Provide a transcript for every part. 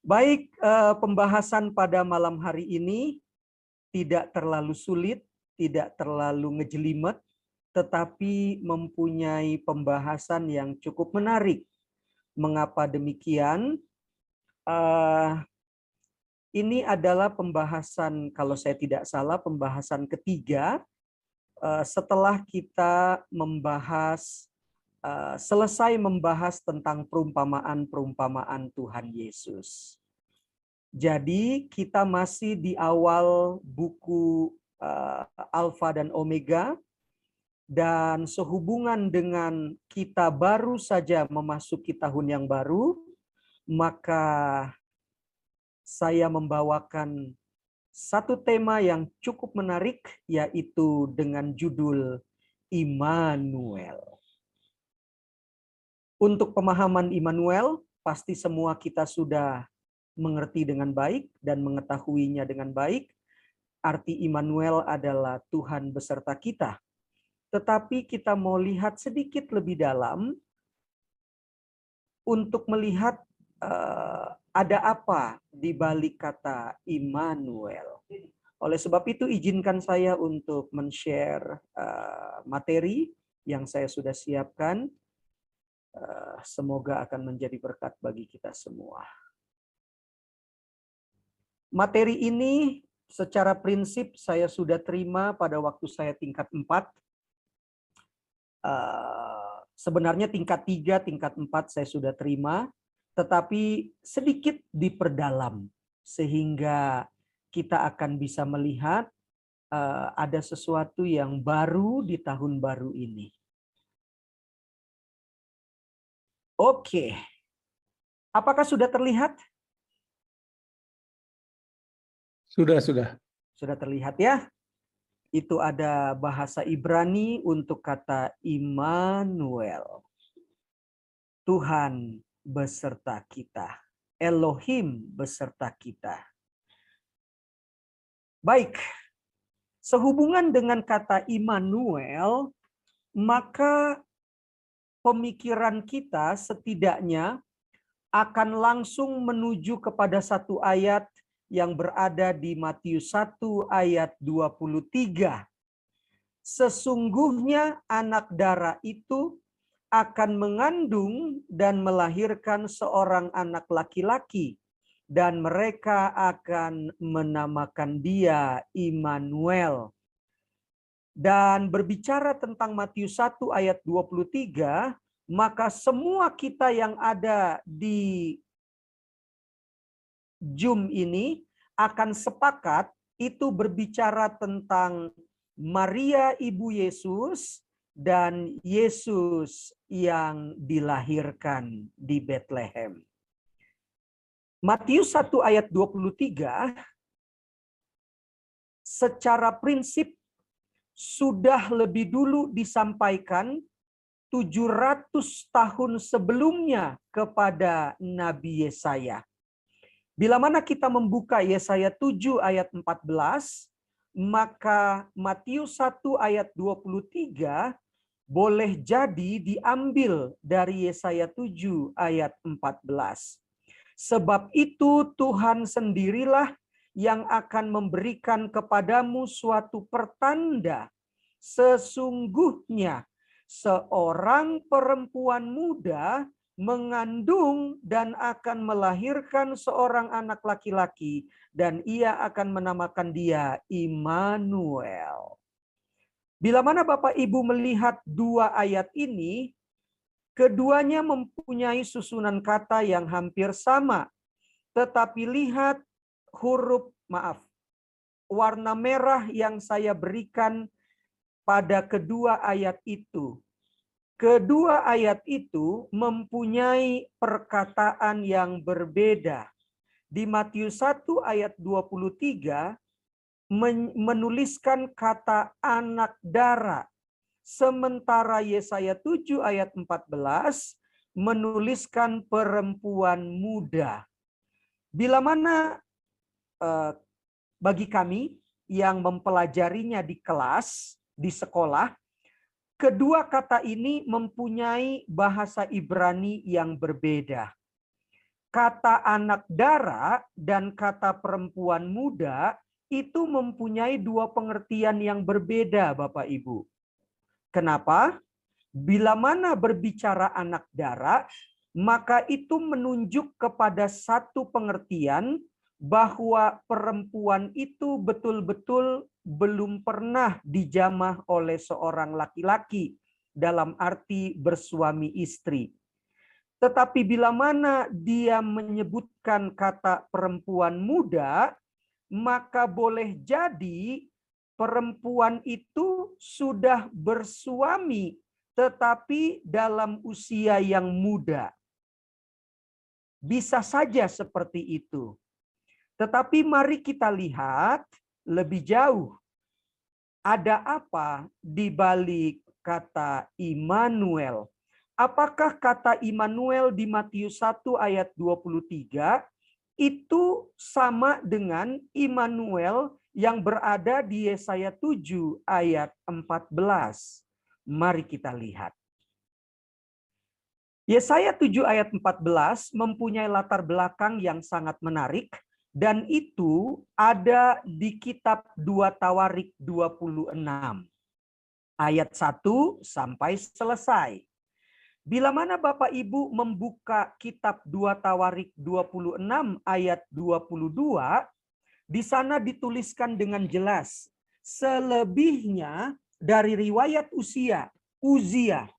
Baik, pembahasan pada malam hari ini tidak terlalu sulit, tidak terlalu ngejelimet, tetapi mempunyai pembahasan yang cukup menarik. Mengapa demikian? Ini adalah pembahasan, kalau saya tidak salah, pembahasan ketiga setelah kita selesai membahas tentang perumpamaan-perumpamaan Tuhan Yesus. Jadi kita masih di awal buku Alfa dan Omega, dan sehubungan dengan kita baru saja memasuki tahun yang baru, maka saya membawakan satu tema yang cukup menarik, yaitu dengan judul Immanuel. Untuk pemahaman Immanuel, pasti semua kita sudah mengerti dengan baik dan mengetahuinya dengan baik. Arti Immanuel adalah Tuhan beserta kita. Tetapi kita mau lihat sedikit lebih dalam untuk melihat ada apa di balik kata Immanuel. Oleh sebab itu izinkan saya untuk men-share materi yang saya sudah siapkan. Semoga akan menjadi berkat bagi kita semua. Materi ini secara prinsip saya sudah terima pada waktu saya tingkat 4. Sebenarnya tingkat 3, tingkat 4 saya sudah terima, tetapi sedikit diperdalam sehingga kita akan bisa melihat ada sesuatu yang baru di tahun baru ini. Oke, apakah sudah terlihat? Sudah. Sudah terlihat ya? Itu ada bahasa Ibrani untuk kata Immanuel. Tuhan beserta kita. Elohim beserta kita. Baik, sehubungan dengan kata Immanuel, maka pemikiran kita setidaknya akan langsung menuju kepada satu ayat yang berada di Matius 1 ayat 23. Sesungguhnya anak darah itu akan mengandung dan melahirkan seorang anak laki-laki, dan mereka akan menamakan dia Immanuel. Dan berbicara tentang Matius 1 ayat 23, maka semua kita yang ada di Zoom ini akan sepakat itu berbicara tentang Maria ibu Yesus dan Yesus yang dilahirkan di Bethlehem. Matius 1 ayat 23 secara prinsip sudah lebih dulu disampaikan 700 tahun sebelumnya kepada Nabi Yesaya. Bila mana kita membuka Yesaya 7 ayat 14, maka Matius 1 ayat 23 boleh jadi diambil dari Yesaya 7 ayat 14. Sebab itu Tuhan sendirilah yang akan memberikan kepadamu suatu pertanda. Sesungguhnya seorang perempuan muda mengandung dan akan melahirkan seorang anak laki-laki, dan ia akan menamakan dia Immanuel. Bila mana Bapak Ibu melihat dua ayat ini, keduanya mempunyai susunan kata yang hampir sama. Tetapi lihat warna merah yang saya berikan pada kedua ayat itu. Kedua ayat itu mempunyai perkataan yang berbeda. Di Matius 1 ayat 23 menuliskan kata anak darah. Sementara Yesaya 7 ayat 14 menuliskan perempuan muda. Bila mana bagi kami yang mempelajarinya di kelas, di sekolah, kedua kata ini mempunyai bahasa Ibrani yang berbeda. kata anak dara dan kata perempuan muda itu mempunyai dua pengertian yang berbeda, Bapak Ibu. Kenapa? Bila mana berbicara anak dara, maka itu menunjuk kepada satu pengertian bahwa perempuan itu betul-betul belum pernah dijamah oleh seorang laki-laki dalam arti bersuami istri. Tetapi bila mana dia menyebutkan kata perempuan muda, maka boleh jadi perempuan itu sudah bersuami tetapi dalam usia yang muda. Bisa saja seperti itu. Tetapi mari kita lihat lebih jauh. Ada apa di balik kata Immanuel? Apakah kata Immanuel di Matius 1 ayat 23 itu sama dengan Immanuel yang berada di Yesaya 7 ayat 14? Mari kita lihat. Yesaya 7 ayat 14 mempunyai latar belakang yang sangat menarik dan itu ada di kitab 2 Tawarik 26 ayat 1 sampai selesai. Bila mana Bapak Ibu membuka kitab 2 Tawarik 26 ayat 22, di sana dituliskan dengan jelas, selebihnya dari riwayat Uzia,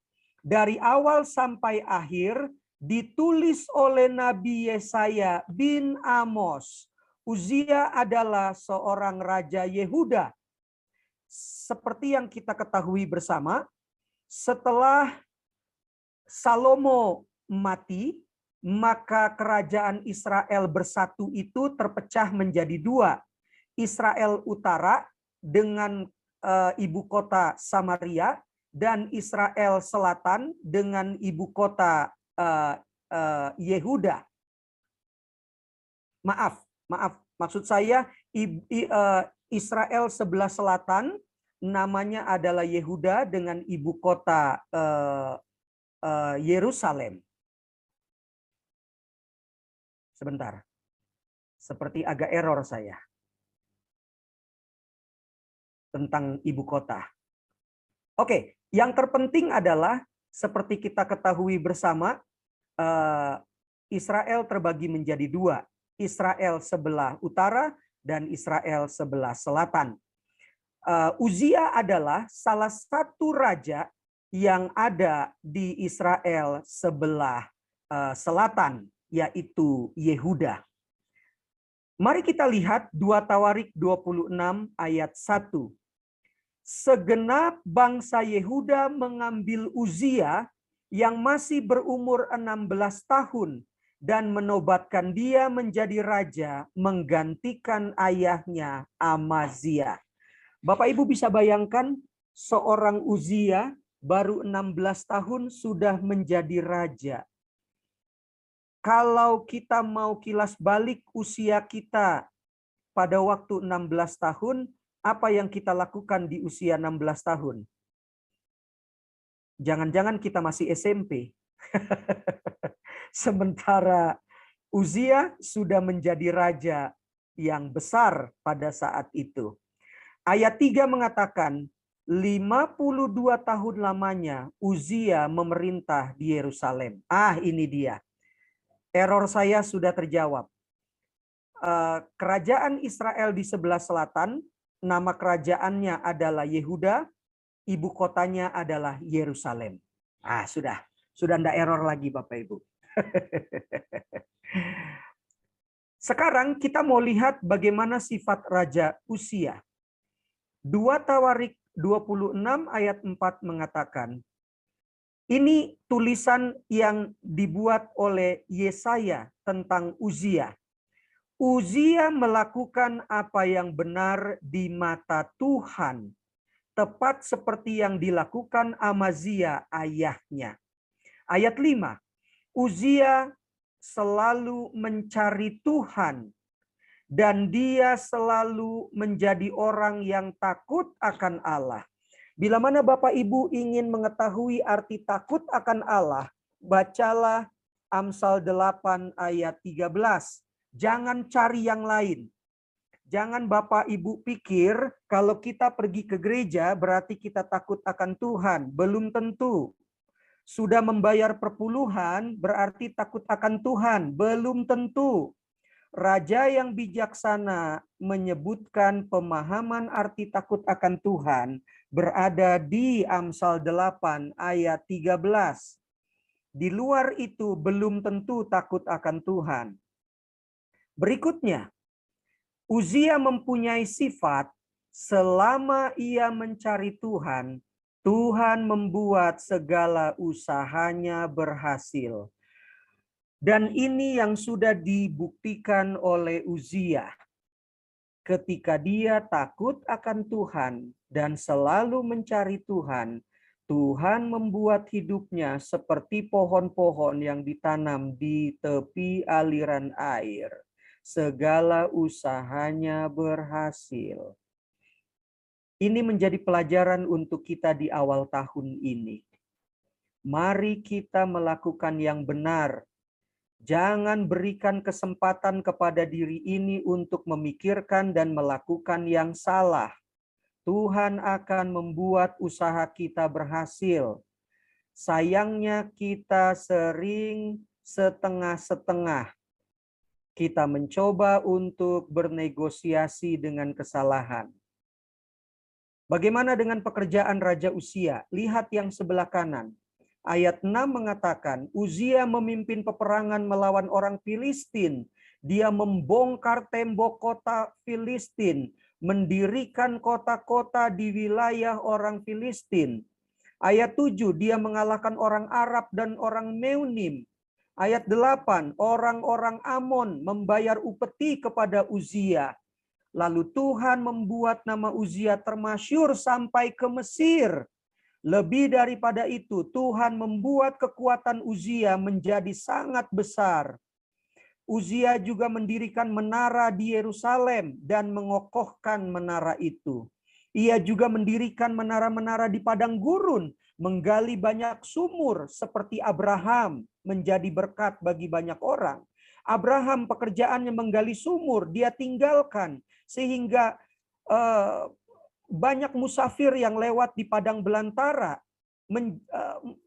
dari awal sampai akhir ditulis oleh Nabi Yesaya bin Amos. Uzia adalah seorang raja Yehuda. Seperti yang kita ketahui bersama, setelah Salomo mati, maka kerajaan Israel bersatu itu terpecah menjadi dua. Israel Utara dengan ibu kota Samaria dan Israel Selatan dengan ibu kota Yehuda. Maaf, maksud saya Israel sebelah selatan namanya adalah Yehuda dengan ibu kota Yerusalem. Sebentar. Seperti agak error saya. Tentang ibu kota. Oke, yang terpenting adalah seperti kita ketahui bersama, Israel terbagi menjadi dua. Israel sebelah utara dan Israel sebelah selatan. Uzia adalah salah satu raja yang ada di Israel sebelah selatan, yaitu Yehuda. Mari kita lihat 2 Tawarik 26 ayat 1. Segenap bangsa Yehuda mengambil Uzia yang masih berumur 16 tahun dan menobatkan dia menjadi raja menggantikan ayahnya Amazia. Bapak Ibu bisa bayangkan seorang Uzia baru 16 tahun sudah menjadi raja. Kalau kita mau kilas balik usia kita pada waktu 16 tahun, apa yang kita lakukan di usia 16 tahun? Jangan-jangan kita masih SMP. Sementara Uzia sudah menjadi raja yang besar pada saat itu. Ayat 3 mengatakan, 52 tahun lamanya Uzia memerintah di Yerusalem. Ini dia. Error saya sudah terjawab. Kerajaan Israel di sebelah selatan, nama kerajaannya adalah Yehuda, ibu kotanya adalah Yerusalem. Sudah enggak error lagi Bapak Ibu. Sekarang kita mau lihat bagaimana sifat Raja Uzia. 2 Tawarik 26 ayat 4 mengatakan, ini tulisan yang dibuat oleh Yesaya tentang Uzia. Uzia melakukan apa yang benar di mata Tuhan, tepat seperti yang dilakukan Amazia ayahnya. Ayat 5, Uzia selalu mencari Tuhan, dan dia selalu menjadi orang yang takut akan Allah. Bila mana Bapak Ibu ingin mengetahui arti takut akan Allah, bacalah Amsal 8 ayat 13. Jangan cari yang lain. Jangan Bapak Ibu pikir kalau kita pergi ke gereja berarti kita takut akan Tuhan. Belum tentu. Sudah membayar perpuluhan berarti takut akan Tuhan. Belum tentu. Raja yang bijaksana menyebutkan pemahaman arti takut akan Tuhan berada di Amsal 8 ayat 13. Di luar itu belum tentu takut akan Tuhan. Berikutnya, Uzia mempunyai sifat selama ia mencari Tuhan, Tuhan membuat segala usahanya berhasil. Dan ini yang sudah dibuktikan oleh Uzia. Ketika dia takut akan Tuhan dan selalu mencari Tuhan, Tuhan membuat hidupnya seperti pohon-pohon yang ditanam di tepi aliran air. Segala usahanya berhasil. Ini menjadi pelajaran untuk kita di awal tahun ini. Mari kita melakukan yang benar. Jangan berikan kesempatan kepada diri ini untuk memikirkan dan melakukan yang salah. Tuhan akan membuat usaha kita berhasil. Sayangnya kita sering setengah-setengah. Kita mencoba untuk bernegosiasi dengan kesalahan. Bagaimana dengan pekerjaan Raja Uzia? Lihat yang sebelah kanan. Ayat 6 mengatakan, Uzia memimpin peperangan melawan orang Filistin. Dia membongkar tembok kota Filistin, mendirikan kota-kota di wilayah orang Filistin. Ayat 7, dia mengalahkan orang Arab dan orang Meunim. Ayat 8, orang-orang Amon membayar upeti kepada Uzia. Lalu Tuhan membuat nama Uzia termasyhur sampai ke Mesir. Lebih daripada itu, Tuhan membuat kekuatan Uzia menjadi sangat besar. Uzia juga mendirikan menara di Yerusalem dan mengokohkan menara itu. Ia juga mendirikan menara-menara di padang gurun, menggali banyak sumur seperti Abraham, menjadi berkat bagi banyak orang. Abraham pekerjaannya menggali sumur, dia tinggalkan sehingga banyak musafir yang lewat di padang belantara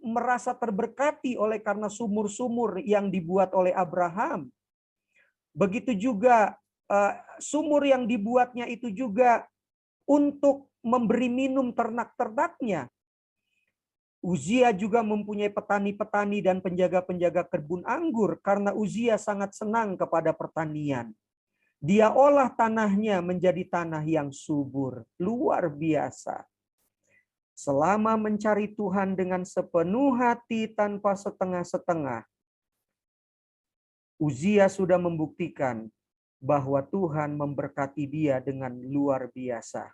merasa terberkati oleh karena sumur-sumur yang dibuat oleh Abraham. Begitu juga sumur yang dibuatnya itu juga untuk memberi minum ternak-ternaknya. Uzia juga mempunyai petani-petani dan penjaga-penjaga kebun anggur karena Uzia sangat senang kepada pertanian. Dia olah tanahnya menjadi tanah yang subur. Luar biasa. Selama mencari Tuhan dengan sepenuh hati tanpa setengah-setengah, Uzia sudah membuktikan bahwa Tuhan memberkati dia dengan luar biasa.